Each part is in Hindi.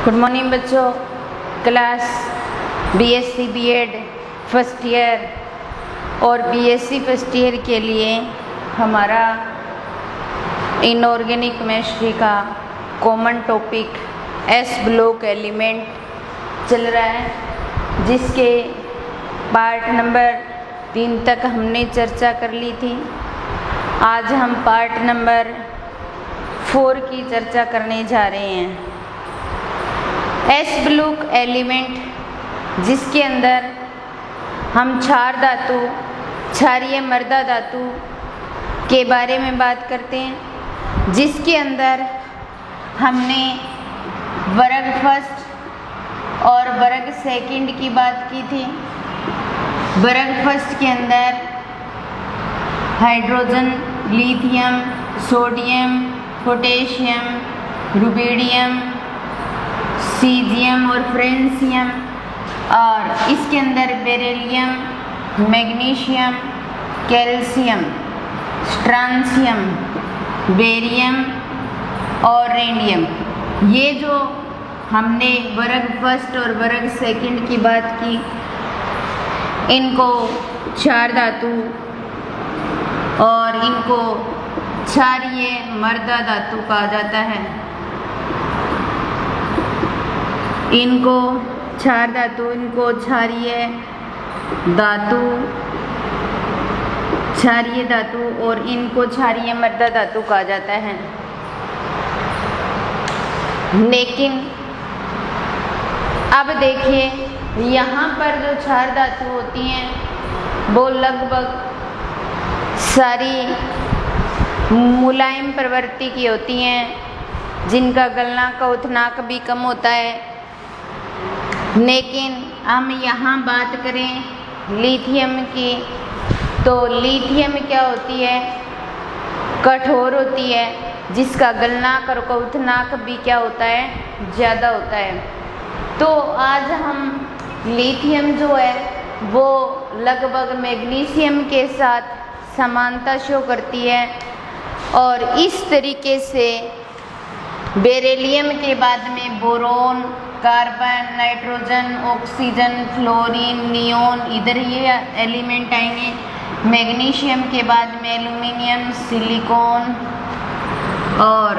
गुड मॉर्निंग बच्चों। Class BSc BEd first year और बीएससी फर्स्ट ईयर के लिए हमारा इनऑर्गेनिक केमिस्ट्री का common topic S block element चल रहा है, जिसके पार्ट नंबर 3 तक हमने चर्चा कर ली थी। आज हम पार्ट नंबर 4 की चर्चा करने जा रहे हैं। एस ब्लॉक एलिमेंट, जिसके अंदर हम क्षार धातु, क्षारीय मृदा धातु के बारे में बात करते हैं, जिसके अंदर हमने वर्ग फर्स्ट और वर्ग सेकंड की बात की थी। वर्ग फर्स्ट के अंदर hydrogen, lithium, sodium, potassium, rubidium, caesium और फ्रेंसियम, और इसके अंदर beryllium, magnesium, calcium, strontium, barium और रेडियम। ये जो हमने वर्ग फर्स्ट और वर्ग सेकंड की बात की, इनको क्षार धातु और इनको क्षारीय मृदा धातु कहा जाता है। इनको क्षार धातु, इनको क्षारीय धातु और इनको क्षारीय मृदा धातु कहा जाता है। लेकिन अब देखिए, यहाँ पर जो क्षार धातु होती हैं वो लगभग सारी मुलायम प्रवृत्ति की होती हैं, जिनका गलनांक का उथनांक भी कम होता है। लेकिन हम यहाँ बात करें लिथियम की, तो लिथियम क्या होती है? कठोर होती है, जिसका गलनांक और उथनांक भी क्या होता है? ज़्यादा होता है। तो आज हम लिथियम जो है वो लगभग मैग्नीशियम के साथ समानता शो करती है, और इस तरीके से बेरिलियम के बाद में boron, carbon, nitrogen, oxygen, fluorine, neon, इधर ये एलिमेंट आएंगे। मैग्नीशियम के बाद में एल्यूमिनियम, सिलिकॉन और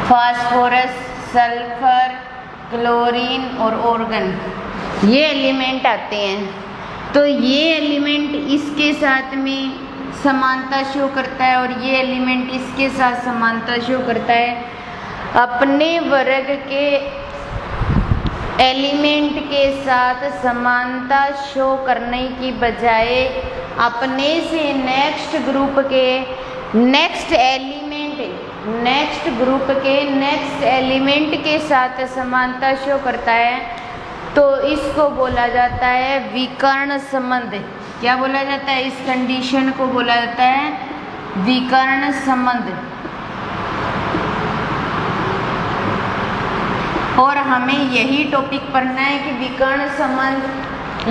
फास्फोरस, सल्फर, क्लोरीन और ऑर्गन, ये एलिमेंट आते हैं। तो ये एलिमेंट इसके साथ में समानता शो करता है और ये एलिमेंट इसके साथ समानता शो करता है। अपने वर्ग के एलिमेंट के साथ समानता शो करने की बजाय अपने से नेक्स्ट ग्रुप के नेक्स्ट एलिमेंट के साथ समानता शो करता है, तो इसको बोला जाता है विकर्ण संबंध। क्या बोला जाता है? इस कंडीशन को बोला जाता है विकर्ण संबंध। और हमें यही टॉपिक पढ़ना है कि विकर्ण संबंध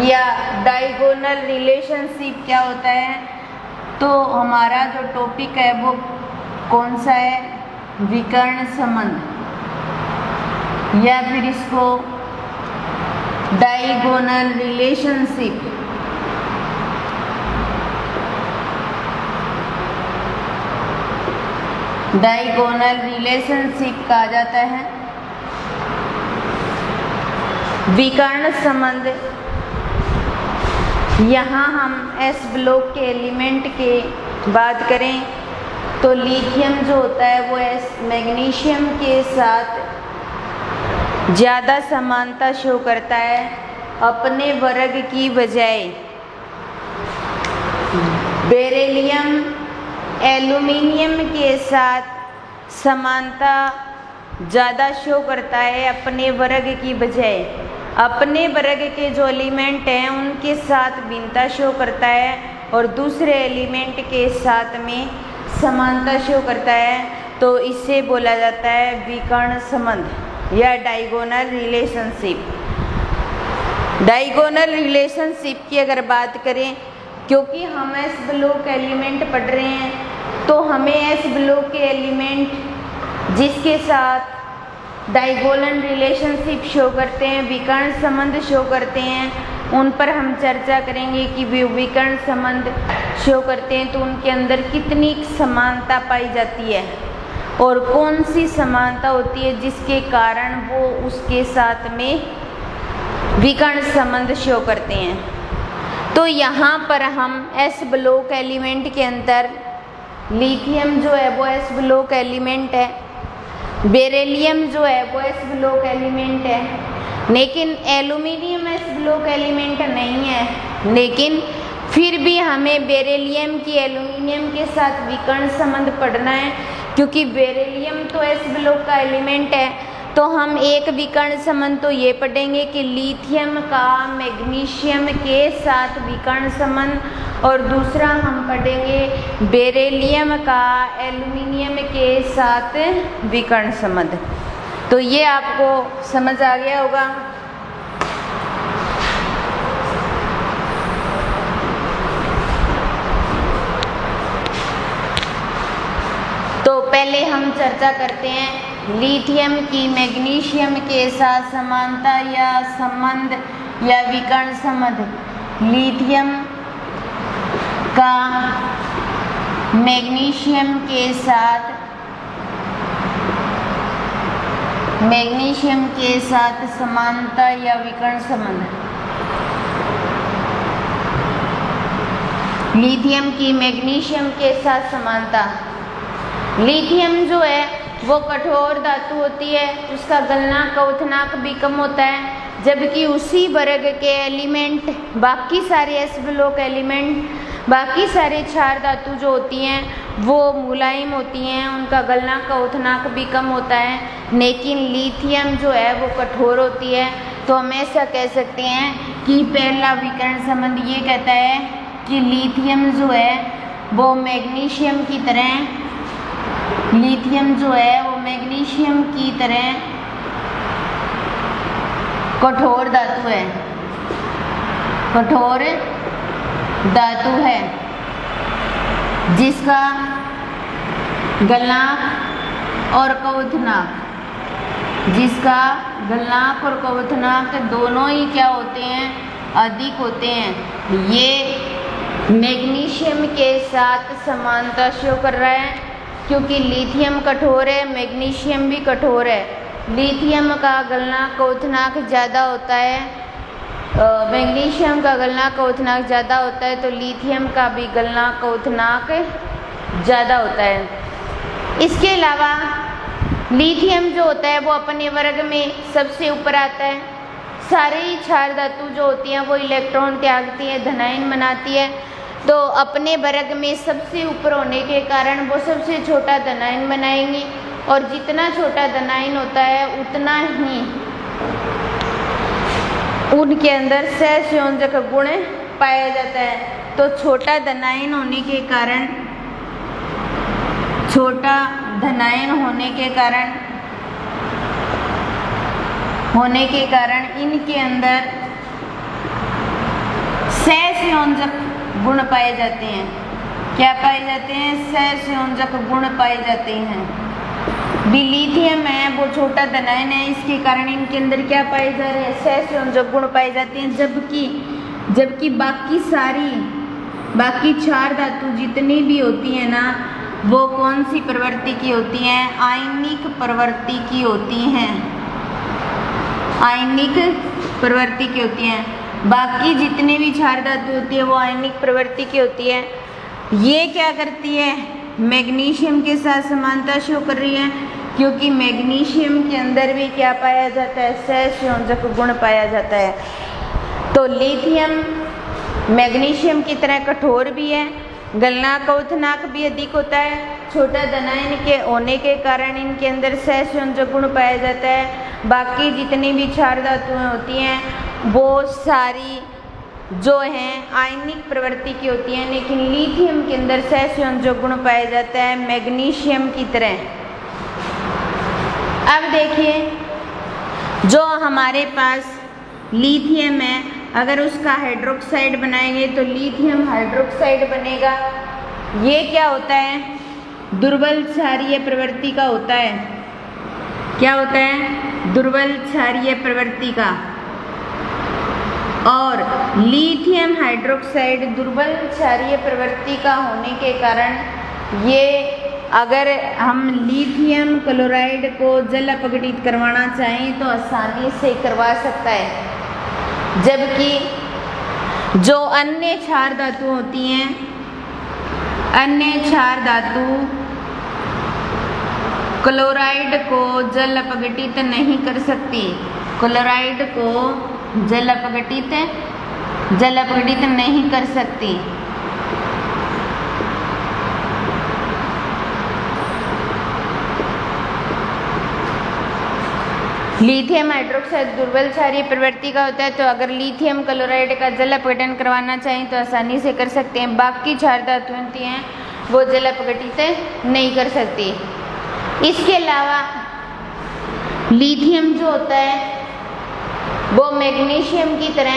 या डायगोनल रिलेशनशिप क्या होता है। तो हमारा जो टॉपिक है वो कौन सा है? विकर्ण संबंध, या फिर इसको डायगोनल रिलेशनशिप। डायगोनल रिलेशनशिप कहा जाता है। विकर्ण संबंध, यहाँ हम एस ब्लॉक के एलिमेंट के बात करें तो लिथियम जो होता है वो मैग्नीशियम के साथ ज़्यादा समानता शो करता है अपने वर्ग की बजाय। बेरिलियम एल्यूमिनियम के साथ समानता ज़्यादा शो करता है अपने वर्ग की बजाय। अपने वर्ग के जो एलिमेंट हैं उनके साथ भिन्नता शो करता है और दूसरे एलिमेंट के साथ में समानता शो करता है, तो इसे बोला जाता है विकर्ण संबंध या डायगोनल रिलेशनशिप। डायगोनल रिलेशनशिप की अगर बात करें, क्योंकि हम एस ब्लॉक एलिमेंट पढ़ रहे हैं तो हमें एस ब्लॉक के एलिमेंट जिसके साथ डाइगोनल रिलेशनशिप शो करते हैं, विकर्ण संबंध शो करते हैं, उन पर हम चर्चा करेंगे कि वे विकर्ण संबंध शो करते हैं तो उनके अंदर कितनी समानता पाई जाती है और कौन सी समानता होती है जिसके कारण वो उसके साथ में विकर्ण संबंध शो करते हैं। तो यहाँ पर हम एस ब्लॉक एलिमेंट के अंदर लिथियम जो है वो एस ब्लॉक एलिमेंट है, बेरिलियम जो है वो एस ब्लॉक एलिमेंट है, लेकिन एल्यूमिनियम एस ब्लॉक एलिमेंट नहीं है। लेकिन फिर भी हमें बेरिलियम की एल्यूमिनियम के साथ विकर्ण संबंध पढ़ना है, क्योंकि बेरिलियम तो एस ब्लॉक का एलिमेंट है। तो हम एक विकर्ण संबंध तो ये पढ़ेंगे कि लिथियम का मैग्नीशियम के साथ विकर्ण संबंध, और दूसरा हम पढ़ेंगे बेरिलियम का एल्यूमिनियम के साथ विकर्ण संबंध। तो ये आपको समझ आ गया होगा। तो पहले हम चर्चा करते हैं लिथियम की मैग्नीशियम के साथ समानता या संबंध या विकर्ण संबंध। लिथियम का मैग्नीशियम के साथ समानता या विकर्ण संबंध। लिथियम की मैग्नीशियम के साथ समानता। लिथियम जो है वो कठोर धातु होती है, उसका गलनांक क्वथनांक भी कम होता है, जबकि उसी वर्ग के एलिमेंट बाकी सारे एस ब्लॉक एलिमेंट, बाकी सारे क्षार धातु जो होती हैं वो मुलायम होती हैं, उनका गलनांक क्वथनांक भी कम होता है, लेकिन लिथियम जो है वो कठोर होती है। तो हम ऐसा कह सकते हैं कि पहला विकर्ण संबंध ये कहता है कि लिथियम जो है वो मैग्नीशियम की तरह, लिथियम जो है वो मैग्नीशियम की तरह कठोर धातु है, कठोर धातु है, जिसका गलनांक और क्वथनांक, जिसका गलनांक और क्वथनांक दोनों ही क्या होते हैं, अधिक होते हैं। ये मैग्नीशियम के साथ समानता शो कर रहा है, क्योंकि लिथियम कठोर है, मैग्नीशियम भी कठोर है। लिथियम का गलनांक क्वथनांक ज़्यादा होता है, मैग्नीशियम का गलनांक क्वथनांक ज़्यादा होता है, तो लिथियम का भी गलनांक क्वथनांक ज़्यादा होता है। इसके अलावा लिथियम जो होता है वो अपने वर्ग में सबसे ऊपर आता है। सारे ही क्षार धातु जो होती हैं वो इलेक्ट्रॉन त्यागती है, धनायन बनाती है, तो अपने वर्ग में सबसे ऊपर होने के कारण वो सबसे छोटा धनायन बनाएंगी, और जितना छोटा धनायन होता है उतना ही उनके अंदर सहसंयोजक गुण पाया जाता है। तो छोटा धनायन होने के कारण, छोटा धनायन होने के कारण इनके अंदर सहसंयोजक गुण पाए जाते हैं। क्या पाए जाते हैं? सहसंयोजक गुण पाए जाते हैं। लिथियम है वो छोटा धनायन है, इसके कारण इनके अंदर क्या पाए जा रहे हैं? सहसंयोजक गुण पाए जाते हैं। जबकि बाकी क्षार धातु जितनी भी होती है ना, वो कौन सी प्रवृत्ति की होती हैं? आयनिक प्रवृत्ति की होती हैं, आयनिक प्रवृत्ति की होती हैं। बाकी जितने भी क्षार धातु होती है वो आयनिक प्रवृत्ति की होती है। ये क्या करती है? मैग्नीशियम के साथ समानता शो कर रही है, क्योंकि मैग्नीशियम के अंदर भी क्या पाया जाता है? सहसंयोजक गुण पाया जाता है। तो लिथियम मैग्नीशियम की तरह कठोर भी है, गलनांक क्वथनांक भी अधिक होता है, छोटा धनायन के होने के कारण इनके अंदर सहसंयोजक गुण पाया जाता है। बाकी जितनी भी क्षार धातुएं होती हैं वो सारी जो हैं आयनिक प्रवृत्ति की होती हैं, लेकिन लिथियम के अंदर सहसंयोजक गुण पाया जाता है मैग्नीशियम की तरह। अब देखिए, जो हमारे पास लिथियम है, अगर उसका हाइड्रोक्साइड बनाएंगे तो लिथियम हाइड्रोक्साइड बनेगा। ये क्या होता है? दुर्बल क्षारीय प्रवृत्ति का होता है। क्या होता है? दुर्बल क्षारीय प्रवृत्ति का। और लिथियम हाइड्रोक्साइड दुर्बल क्षारीय प्रवृत्ति का होने के कारण ये अगर हम लिथियम क्लोराइड को जल अपघटित करवाना चाहें तो आसानी से करवा सकता है, जबकि जो अन्य क्षार धातु होती हैं, अन्य क्षार धातु क्लोराइड को जल अपघटित नहीं कर सकती। क्लोराइड को जल अपघटित नहीं कर सकती। लिथियम हाइड्रोक्साइड दुर्बल क्षारीय प्रवृत्ति का होता है, तो अगर लिथियम क्लोराइड का जल अपघटन करवाना चाहें तो आसानी से कर सकते हैं। बाकी क्षार धातुएं होती हैं वो जल अपघटित नहीं कर सकती। इसके अलावा लिथियम जो होता है वो मैग्नीशियम की तरह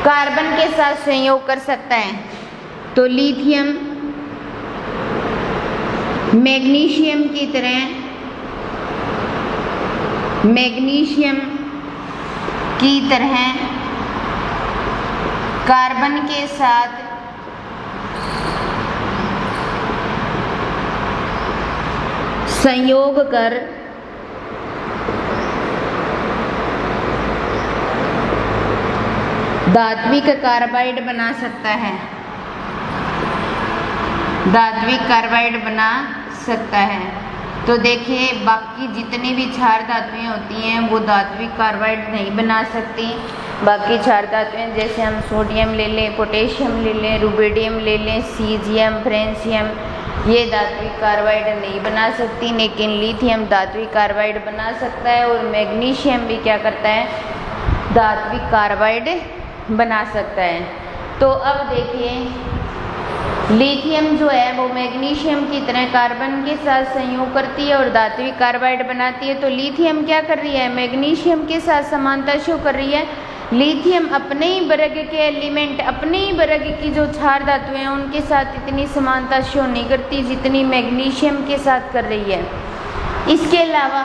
कार्बन के साथ संयोग कर सकता है। तो लिथियम मैग्नीशियम की तरह कार्बन के साथ संयोग कर धात्विक कार्बाइड बना सकता है। धात्विक कार्बाइड बना सकता है। तो देखिए बाकी जितनी भी क्षार धातुएं होती हैं वो धात्विक कार्बाइड नहीं बना सकती। बाकी क्षार धातुएं जैसे हम सोडियम ले लें, पोटेशियम ले लें, रुबिडियम ले लें, सीजियम, फ्रेंशियम, ये धात्विक कार्बाइड नहीं बना सकती, लेकिन लिथियम धात्विक कार्बाइड बना सकता है। और मैग्नीशियम भी क्या करता है? धात्विक कार्बाइड बना सकता है। तो अब देखिए लिथियम जो है वो मैग्नीशियम की तरह कार्बन के साथ संयोग करती है और धात्विक कार्बाइड बनाती है। तो लिथियम क्या कर रही है? मैग्नीशियम के साथ समानता शो कर रही है। लिथियम अपने ही वर्ग के एलिमेंट, अपने ही वर्ग की जो क्षार धातुएं हैं उनके साथ इतनी समानता शो नहीं करती जितनी मैग्नीशियम के साथ कर रही है। इसके अलावा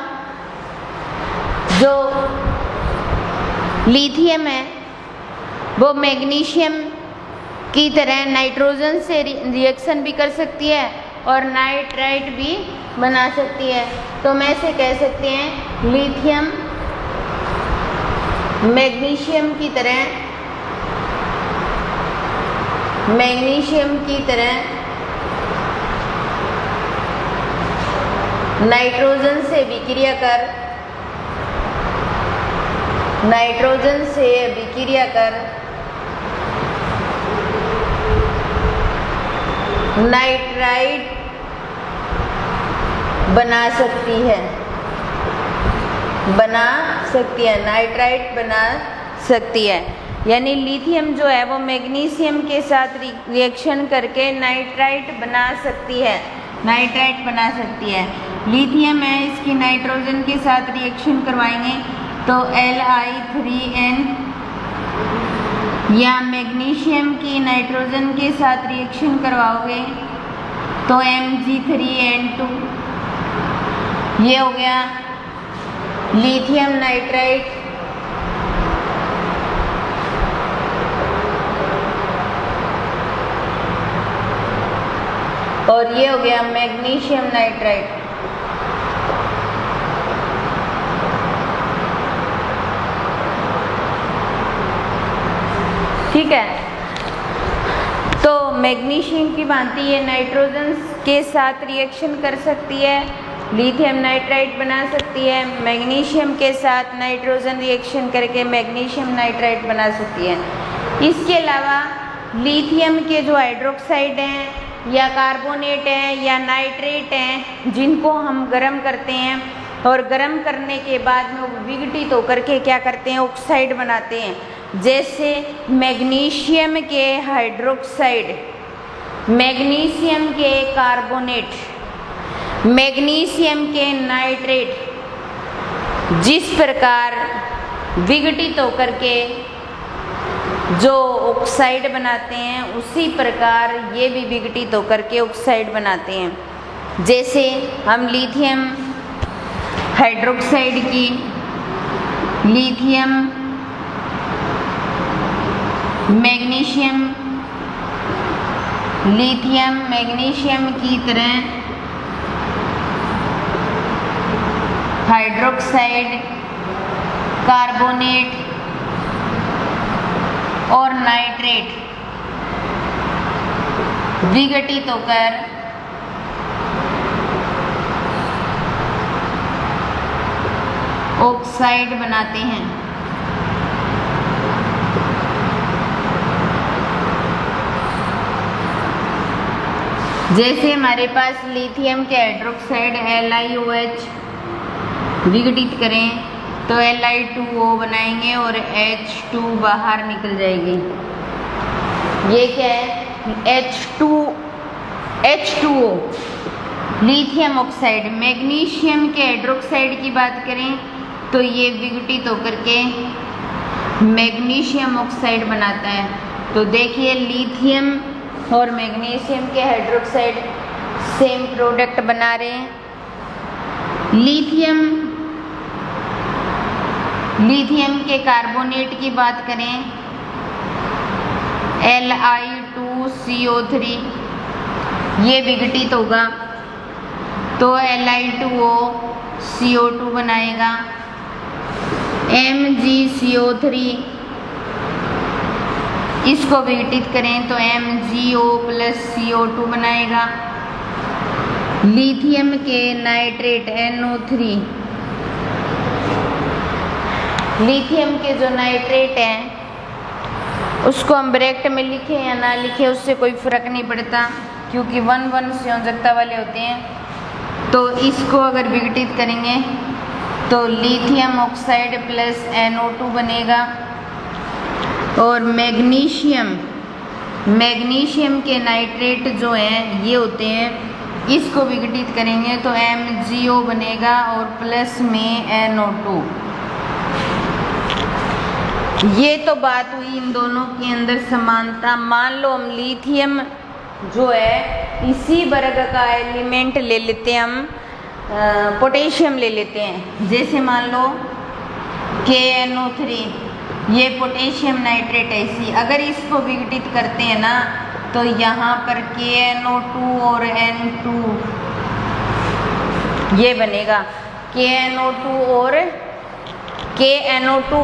जो लिथियम है वो मैग्नीशियम की तरह नाइट्रोजन से रिएक्शन भी कर सकती है और नाइट्राइट भी बना सकती है। तो मैं से कह सकते हैं लिथियम मैग्नीशियम की तरह नाइट्रोजन से विक्रिया कर नाइट्राइट बना सकती है, नाइट्राइट बना सकती है। यानी लिथियम जो है वो मैग्नीशियम के साथ रिएक्शन करके नाइट्राइट बना सकती है, लिथियम है, इसकी नाइट्रोजन के साथ रिएक्शन करवाएंगे तो Li3n, या मैग्नीशियम की नाइट्रोजन के साथ रिएक्शन करवाओगे तो Mg3n2, ये हो गया लिथियम नाइट्राइट। और ये हो गया मैग्नीशियम नाइट्राइट। ठीक है, तो मैग्नीशियम की भांति ये नाइट्रोजन के साथ रिएक्शन कर सकती है, लिथियम नाइट्राइट बना सकती है, मैग्नीशियम के साथ नाइट्रोजन रिएक्शन करके मैग्नीशियम नाइट्राइट बना सकती है। इसके अलावा लिथियम के जो हाइड्रोक्साइड हैं या कार्बोनेट हैं या नाइट्रेट हैं जिनको हम गर्म करते हैं और गर्म करने के बाद में वो विघटित होकर के क्या करते हैं? ऑक्साइड बनाते हैं। जैसे मैग्नीशियम के हाइड्रोक्साइड, मैग्नीशियम के कार्बोनेट, मैग्नीशियम के नाइट्रेट जिस प्रकार विघटित होकर के जो ऑक्साइड बनाते हैं उसी प्रकार ये भी विघटित होकर के ऑक्साइड बनाते हैं। जैसे हम लिथियम हाइड्रोक्साइड की लिथियम मैग्नीशियम की तरह हाइड्रोक्साइड, कार्बोनेट और नाइट्रेट विघटित होकर ऑक्साइड बनाते हैं। जैसे हमारे पास लिथियम के हाइड्रोक्साइड LiOH विघटित करें तो Li2O बनाएंगे और H2 बाहर निकल जाएगी। ये क्या है? H2O lithium oxide. मैग्नीशियम के हाइड्रोक्साइड की बात करें तो ये विघटित होकर के मैग्नीशियम ऑक्साइड बनाता है। तो देखिए लिथियम और मैग्नीशियम के हाइड्रोक्साइड सेम प्रोडक्ट बना रहे हैं। लिथियम के कार्बोनेट की बात करें Li2CO3 ये विघटित होगा तो Li2O CO2 बनाएगा। MgCO3 इसको विघटित करें तो MgO + CO2 बनाएगा। लिथियम के नाइट्रेट NO3, लिथियम के जो नाइट्रेट हैं उसको हम ब्रैकेट में लिखें या ना लिखें उससे कोई फर्क नहीं पड़ता, क्योंकि 1-1 संयोजकता वाले होते हैं। तो इसको अगर विघटित करेंगे तो लिथियम ऑक्साइड + NO2 बनेगा। और मैग्नीशियम के नाइट्रेट जो हैं ये होते हैं, इसको विघटित करेंगे तो MgO बनेगा और प्लस में NO2। ये तो बात हुई इन दोनों के अंदर समानता। मान लो हम लिथियम जो है इसी वर्ग का एलिमेंट ले लेते हैं, हम पोटेशियम ले लेते हैं। जैसे मान लो KNO3 ये पोटेशियम नाइट्रेट है। इसी अगर इसको विघटित करते हैं ना तो यहाँ पर KNO2 और N2 ये बनेगा, KNO2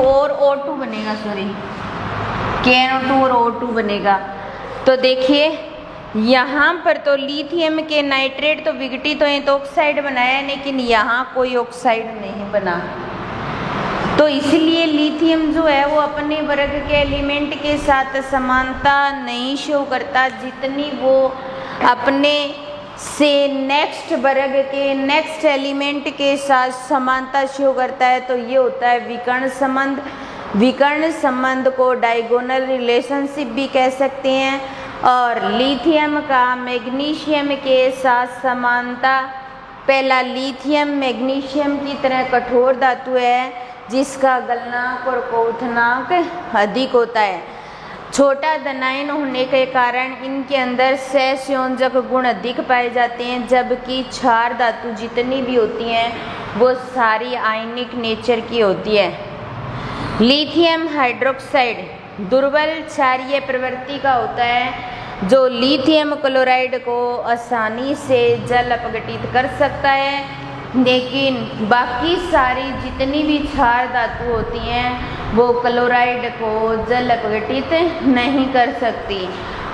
और O2 बनेगा, KNO2 और O2 बनेगा। तो देखिए यहाँ पर तो लिथियम के नाइट्रेट तो विघटित हुए तो ऑक्साइड बनाया, लेकिन यहाँ कोई ऑक्साइड नहीं बना। तो इसलिए लिथियम जो है वो अपने वर्ग के एलिमेंट के साथ समानता नहीं शो करता, जितनी वो अपने से नेक्स्ट वर्ग के नेक्स्ट एलिमेंट के साथ समानता शो करता है। तो ये होता है विकर्ण संबंध। विकर्ण संबंध को डायगोनल रिलेशनशिप भी कह सकते हैं। और लिथियम का मैग्नीशियम के साथ समानता, पहला लिथियम मैग्नीशियम की तरह कठोर धातु है जिसका गलनांक और क्वथनांक अधिक होता है। छोटा धनायन होने के कारण इनके अंदर सहसंयोजक गुण अधिक पाए जाते हैं, जबकि क्षार धातु जितनी भी होती हैं वो सारी आयनिक नेचर की होती है। लिथियम हाइड्रोक्साइड दुर्बल क्षारीय प्रवृत्ति का होता है, जो लिथियम क्लोराइड को आसानी से जल अपघटित कर सकता है, लेकिन बाकी सारी जितनी भी क्षार धातु होती हैं वो क्लोराइड को जल अपघटित नहीं कर सकती।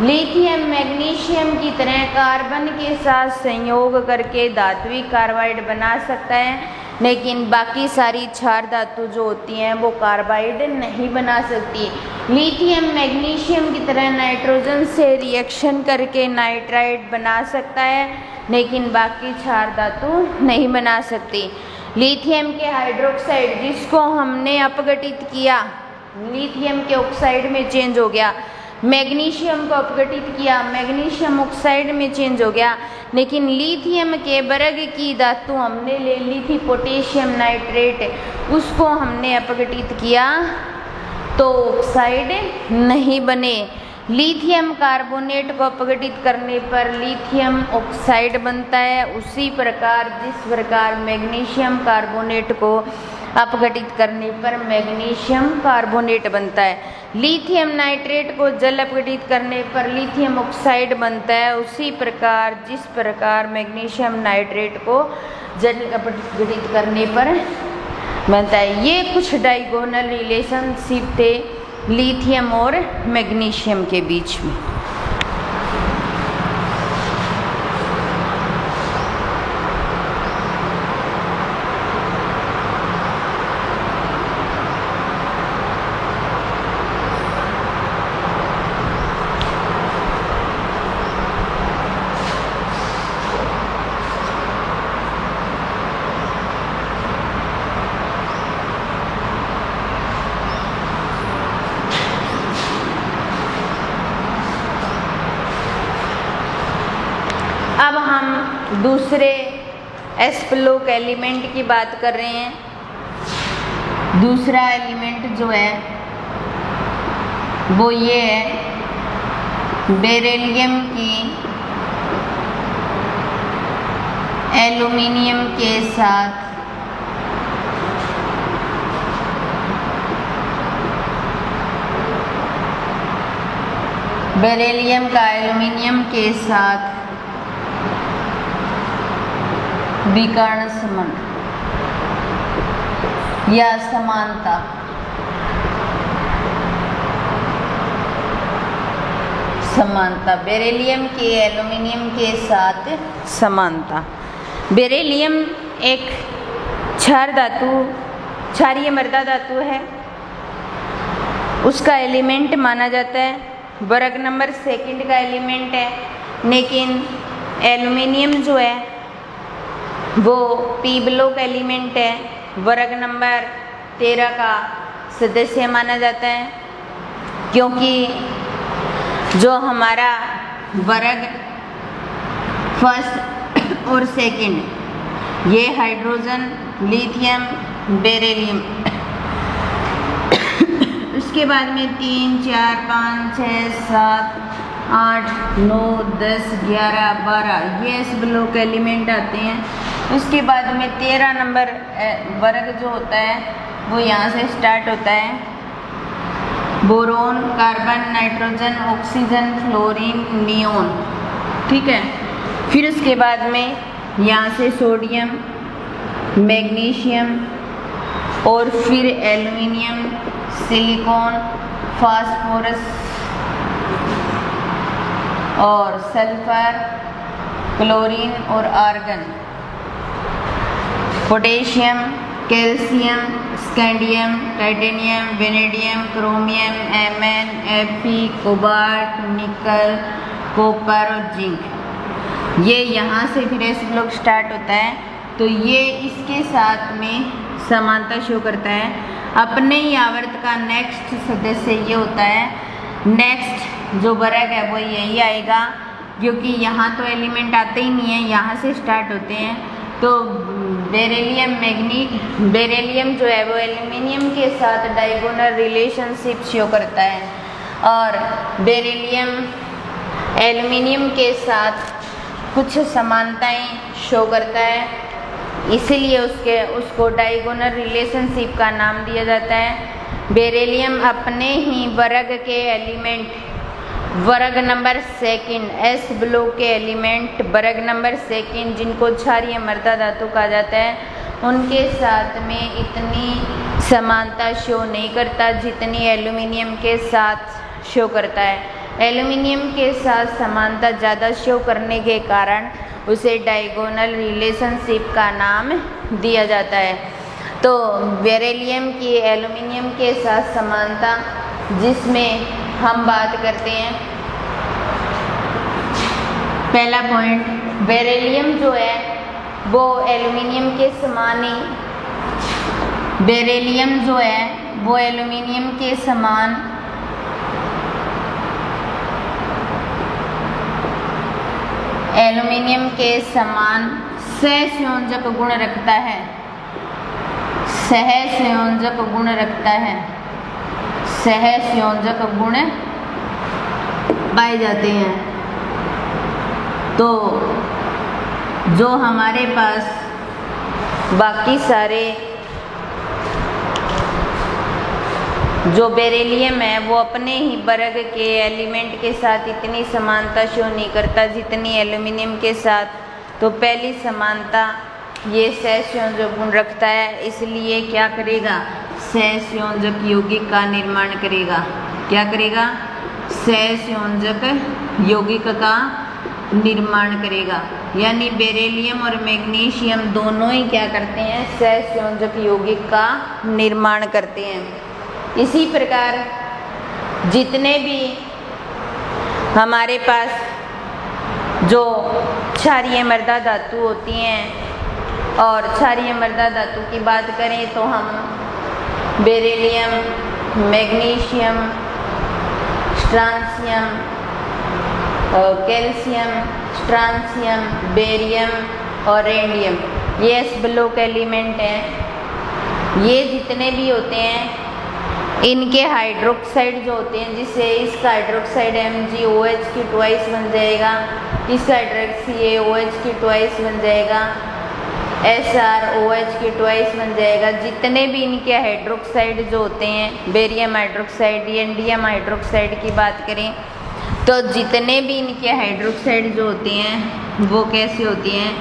लिथियम मैग्नीशियम की तरह कार्बन के साथ संयोग करके धात्विक कार्बाइड बना सकता है, लेकिन बाकी सारी क्षार धातु जो होती हैं वो कार्बाइड नहीं बना सकती। लिथियम मैग्नीशियम की तरह नाइट्रोजन से रिएक्शन करके नाइट्राइड बना सकता है, लेकिन बाकी क्षार धातु नहीं बना सकती। लिथियम के हाइड्रोक्साइड जिसको हमने अपघटित किया, लिथियम के ऑक्साइड में चेंज हो गया, मैग्नीशियम को अपघटित किया, मैग्नीशियम ऑक्साइड में चेंज हो गया, लेकिन लिथियम के वर्ग की धातु हमने ले ली थी पोटेशियम नाइट्रेट, उसको हमने अपघटित किया तो ऑक्साइड नहीं बने। लिथियम कार्बोनेट को अपघटित करने पर लिथियम ऑक्साइड बनता है। उसी प्रकार जिस प्रकार मैग्नीशियम कार्बोनेट को अपघटित करने पर मैग्नीशियम कार्बोनेट बनता है। लिथियम नाइट्रेट को जल अपघटित करने पर लिथियम ऑक्साइड बनता है। उसी प्रकार जिस प्रकार मैग्नीशियम नाइट्रेट को जल अपघटित करने पर बनता है। ये कुछ डायगोनल रिलेशनशिप थे लिथियम और मैग्नीशियम के बीच में। अब हम दूसरे एस ब्लॉक एलिमेंट की बात कर रहे हैं। दूसरा एलिमेंट जो है वो ये है बेरिलियम की एल्युमिनियम के साथ बेरिलियम का एल्युमिनियम के साथ विकर्ण संबंध या समानता। समानता बेरिलियम की एल्युमिनियम के साथ समानता। बेरिलियम एक क्षारीय मृदा धातु है। उसका एलिमेंट माना जाता है, वर्ग नंबर 2 का एलिमेंट है। लेकिन एल्युमिनियम जो है वो पी ब्लॉक एलिमेंट है, वर्ग नंबर 13 का सदस्य माना जाता है। क्योंकि जो हमारा वर्ग 1 और 2 ये हाइड्रोजन, लिथियम, बेरिलियम, उसके बाद में 3, 4, 5, 6, 7, 8, 9, 10, 11, 12 ये एस ब्लॉक एलिमेंट आते हैं। उसके बाद में 13 नंबर वर्ग जो होता है वो यहाँ से स्टार्ट होता है। Boron, carbon, nitrogen, oxygen, fluorine, neon, ठीक है। फिर उसके बाद में यहाँ से सोडियम, मैग्नीशियम और फिर एल्युमिनियम, सिलिकॉन, फास्फोरस और सल्फर, क्लोरीन और argon, potassium, calcium, scandium, titanium, vanadium, chromium, Mn, Fe, cobalt, nickel, copper और जिंक। ये यहाँ से फिर एस ब्लॉक स्टार्ट होता है। तो ये इसके साथ में समानता शो करता है। अपने ही आवर्त का नेक्स्ट सदस्य ये होता है। नेक्स्ट जो वर्ग है वो यही आएगा, क्योंकि यहाँ तो एलिमेंट आते ही नहीं है, यहाँ से स्टार्ट होते हैं। तो बेरिलियम जो है वो एल्युमिनियम के साथ डायगोनल रिलेशनशिप शो करता है और बेरिलियम एल्युमिनियम के साथ कुछ समानताएं शो करता है। इसीलिए उसको डायगोनल रिलेशनशिप का नाम दिया जाता है। बेरिलियम अपने ही वर्ग के एलिमेंट, वर्ग नंबर 2 एस ब्लॉक के एलिमेंट वर्ग नंबर 2 जिनको क्षारीय मृदा धातु कहा जाता है, उनके साथ में इतनी समानता शो नहीं करता जितनी एल्युमिनियम के साथ शो करता है। एल्युमिनियम के साथ समानता ज़्यादा शो करने के कारण उसे डायगोनल रिलेशनशिप का नाम दिया जाता है। तो बेरिलियम की एल्युमिनियम के साथ समानता जिसमें हम बात करते हैं, पहला पॉइंट, बेरिलियम जो है वो एल्युमिनियम के समान ही, बेरिलियम जो है वो एल्युमिनियम के समान एल्युमिनियम के समान सहसंयोजक गुण रखता है। सहसंयोजक गुण रखता है। सहसंयोजक गुण पाए जाते हैं। तो जो हमारे पास बाकी सारे जो बेरिलियम है वो अपने ही वर्ग के एलिमेंट के साथ इतनी समानता शो नहीं करता जितनी एल्यूमिनियम के साथ। तो पहली समानता ये सहसंयोजक गुण रखता है, इसलिए क्या करेगा, सहसंयोजक यौगिक का निर्माण करेगा। क्या करेगा, सहसंयोजक यौगिक का निर्माण करेगा। यानी बेरिलियम और मैग्नीशियम दोनों ही क्या करते हैं, सहसंयोजक यौगिक का निर्माण करते हैं। इसी प्रकार जितने भी हमारे पास जो क्षारीय मृदा धातु होती हैं, और क्षारीय मृदा धातु की बात करें तो हम beryllium, magnesium, strontium, calcium, strontium, barium और रेडियम, ये s ब्लॉक एलिमेंट हैं। ये जितने भी होते हैं इनके हाइड्रोक्साइड जो होते हैं, जिससे इसका हाइड्रोक्साइड MgOH की ट्वाइस बन जाएगा, इसका हाइड्रोक्सी की ट्वाइस बन जाएगा, SrOH की ट्वाइस बन जाएगा। जितने भी इनके हाइड्रोक्साइड जो होते हैं, बेरियम हाइड्रोक्साइड, एंडियम हाइड्रोक्साइड की बात करें तो जितने भी इनके हाइड्रोक्साइड जो होते हैं वो कैसे होते हैं,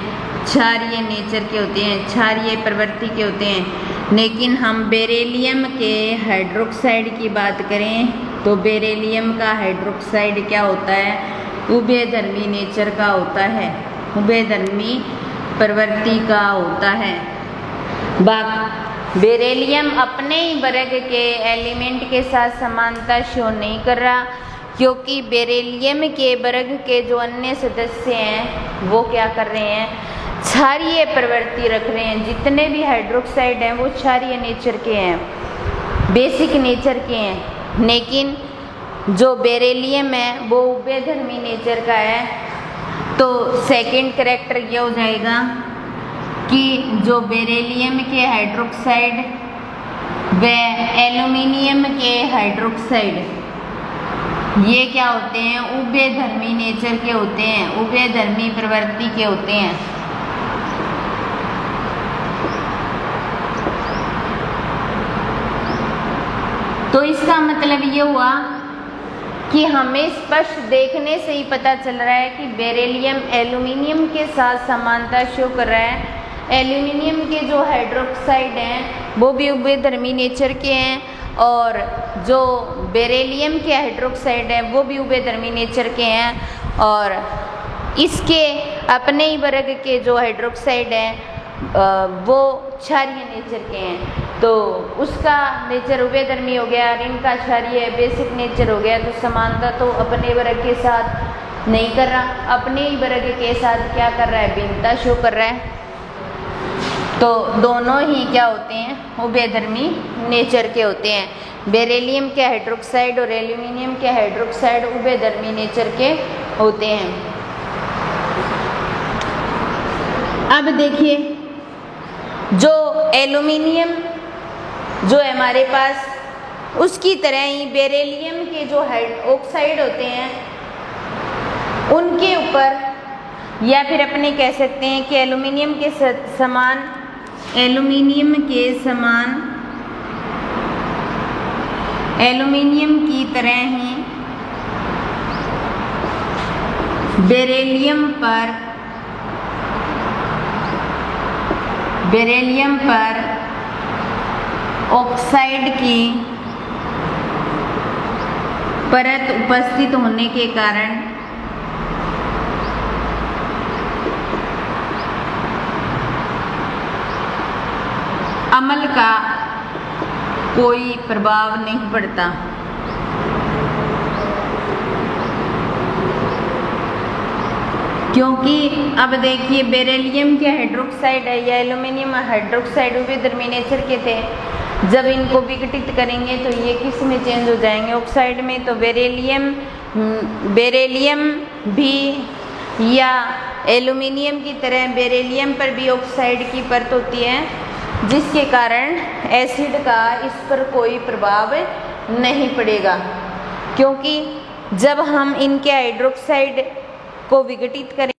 क्षारीय नेचर के होते हैं, क्षारीय प्रवृत्ति के होते हैं। लेकिन हम बेरिलियम के हाइड्रोक्साइड की बात करें तो बेरिलियम का हाइड्रोक्साइड क्या होता है, उभयधर्मी नेचर का होता है, उभयधर्मी प्रवृत्ति का होता है। बेरिलियम अपने ही वर्ग के एलिमेंट के साथ समानता शो नहीं कर रहा, क्योंकि बेरिलियम के वर्ग के जो अन्य सदस्य हैं वो क्या कर रहे हैं, क्षारीय प्रवृत्ति रख रहे हैं। जितने भी हाइड्रोक्साइड हैं वो क्षारीय नेचर के हैं, बेसिक नेचर के हैं। लेकिन जो बेरिलियम है वो उभयधर्मी नेचर का है। तो सेकंड कैरेक्टर ये हो जाएगा कि जो बेरिलियम के हाइड्रोक्साइड व एल्यूमिनियम के हाइड्रोक्साइड ये क्या होते हैं, उभयधर्मी नेचर के होते हैं, उभयधर्मी प्रवृत्ति के होते हैं। तो इसका मतलब ये हुआ कि हमें स्पष्ट देखने से ही पता चल रहा है कि बेरिलियम एल्यूमिनियम के साथ समानता शो कर रहा है। एल्यूमिनियम के जो हाइड्रोक्साइड हैं वो भी उभयधर्मी नेचर के हैं, और जो बेरिलियम के हाइड्रोक्साइड हैं वो भी उभयधर्मी नेचर के हैं। और इसके अपने ही वर्ग के जो हाइड्रोक्साइड हैं वो क्षारीय नेचर के हैं। तो उसका नेचर उभयधर्मी हो गया और इनका क्षारीय बेसिक नेचर हो गया। तो समानता तो अपने वर्ग के साथ नहीं कर रहा, अपने ही वर्ग के साथ क्या कर रहा है, भिन्नता शो कर रहा है। तो दोनों ही क्या होते हैं, उभयधर्मी नेचर के होते हैं। बेरिलियम के हाइड्रोक्साइड और एल्यूमिनियम के हाइड्रोक्साइड उभयधर्मी नेचर के होते हैं। अब देखिए, जो एल्यूमिनियम जो है हमारे पास, उसकी तरह ही बेरिलियम के जो ऑक्साइड होते हैं उनके ऊपर, या फिर अपने कह सकते हैं कि एल्यूमिनियम के समान, एल्यूमिनियम के समान, एल्यूमिनियम की तरह ही बेरिलियम पर ऑक्साइड की परत उपस्थित होने के कारण अम्ल का कोई प्रभाव नहीं पड़ता। क्योंकि अब देखिए, बेरिलियम के हाइड्रोक्साइड है या एल्यूमिनियम हाइड्रोक्साइड उभयधर्मी नेचर के थे। जब इनको विघटित करेंगे तो ये किस में चेंज हो जाएंगे, ऑक्साइड में। तो बेरिलियम भी या एल्यूमिनियम की तरह बेरिलियम पर भी ऑक्साइड की परत होती है, जिसके कारण एसिड का इस पर कोई प्रभाव नहीं पड़ेगा, क्योंकि जब हम इनके हाइड्रोक्साइड को विघटित करें